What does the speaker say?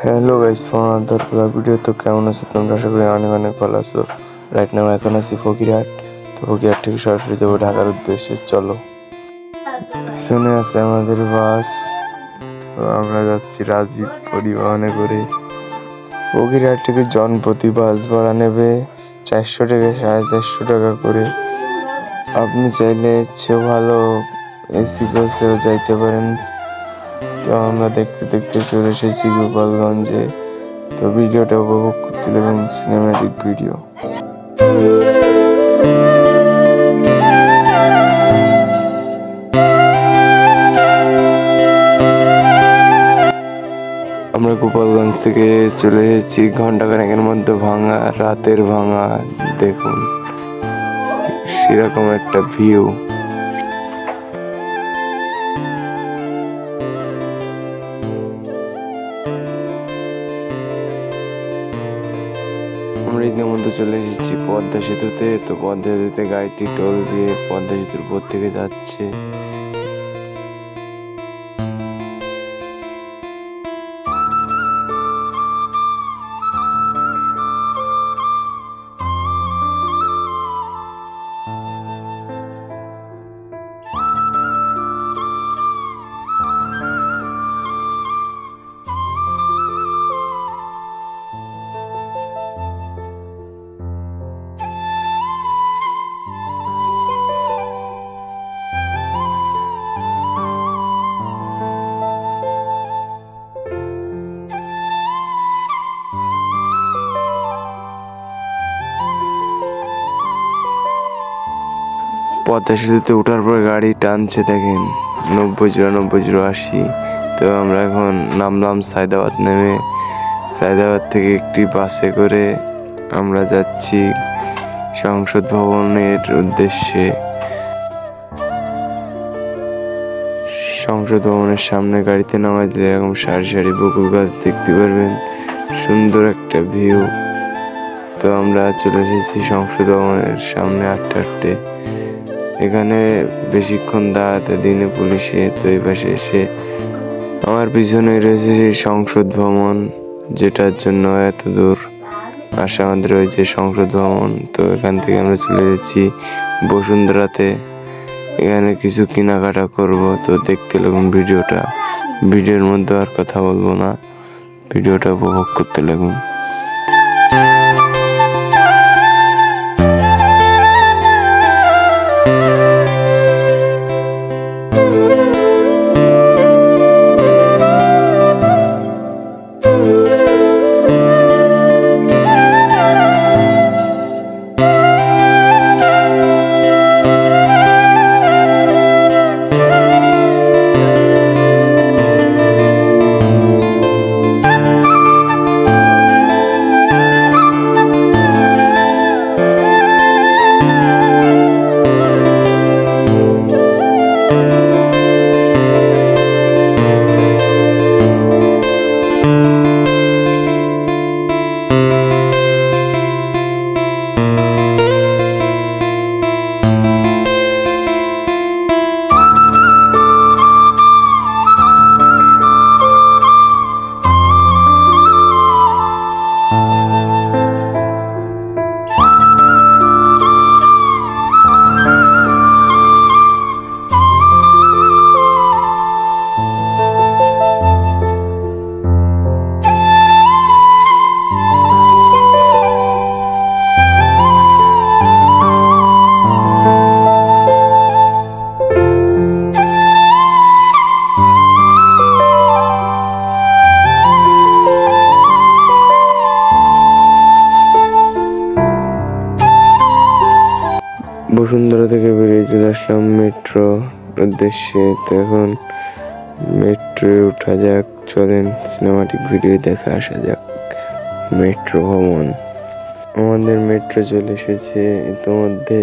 Hello guys, ফোনাদার video তো কেমন আছো তোমরা? আশা করি অনেক অনেক ভালো আছো। রাইট নাও এখন আছি ফকিরহাট। তো ফকিরহাট থেকে সরাসরি যাবো ঢাকার উদ্দেশ্যে। চলো, পিছনে আছে আমাদের বাস। তো আমরা যাচ্ছি রাজীব পরিবহনে করে। ফকিরহাট থেকে জনপ্রতি বাস ভাড়া নেবে 400 থেকে 450 টাকা করে। আপনি চাইলে ইচ্ছে ভালো এসি বাসেও যাইতে পারেন। তো আমরা দেখতে দেখতে চলে এসেছি গোপালগঞ্জে। তো ভিডিওটা উপভোগ করতে দেখুন, সিনেম্যাটিক ভিডিও। আমরা গোপালগঞ্জ থেকে চলে এসেছি ঘন্টাখানেকের মধ্যে ভাঙা, রাতের ভাঙা। দেখুন সেরকম একটা ভিউ। আমরা ইতিমধ্যে চলে এসেছি পদ্মা সেতুতে। তো পদ্মা সেতুতে গাড়িটি টোল দিয়ে পদ্মা সেতুর উপর থেকে যাচ্ছে। পদ্মা সেতুতে ওঠার পর গাড়ি টানছে দেখেন 90-080। তো আমরা এখন নামলাম সায়দাবাদ। নেমে সায়দাবাদ থেকে একটি বাসে করে আমরা যাচ্ছি সংসদ ভবনের উদ্দেশ্যে। সংসদ ভবনের সামনে গাড়িতে নামাই দিলে এরকম সারি সারি বকুল গাছ দেখতে পারবেন, সুন্দর একটা ভিউ। তো আমরা চলে এসেছি সংসদ ভবনের সামনে হাঁটতে। এখানে বেশিক্ষণ দাঁড়াতে দিনে পুলিশে। তো এই পাশে এসে আমার পিছনে রয়েছে সেই সংসদ ভবন, যেটার জন্য এত দূর আসা আমাদের রয়েছে সংসদ ভবন। তো এখান থেকে আমরা চলে যাচ্ছি বসুন্ধরাতে। এখানে কিছু কেনাকাটা করব। তো দেখতে লাগুন ভিডিওটা। ভিডিওর মধ্যে আর কথা বলবো না, ভিডিওটা উপভোগ করতে লাগুন। বসুন্ধরা থেকে বেরিয়ে চলে আসলাম মেট্রো উদ্দেশ্যে। তো এখন মেট্রোয় ওঠা যাক। চলেন সিনেমাটিক ভিডিও দেখে আসা যাক। মেট্রো ভ্রমণ। আমাদের মেট্রো চলে এসেছে ইতিমধ্যে।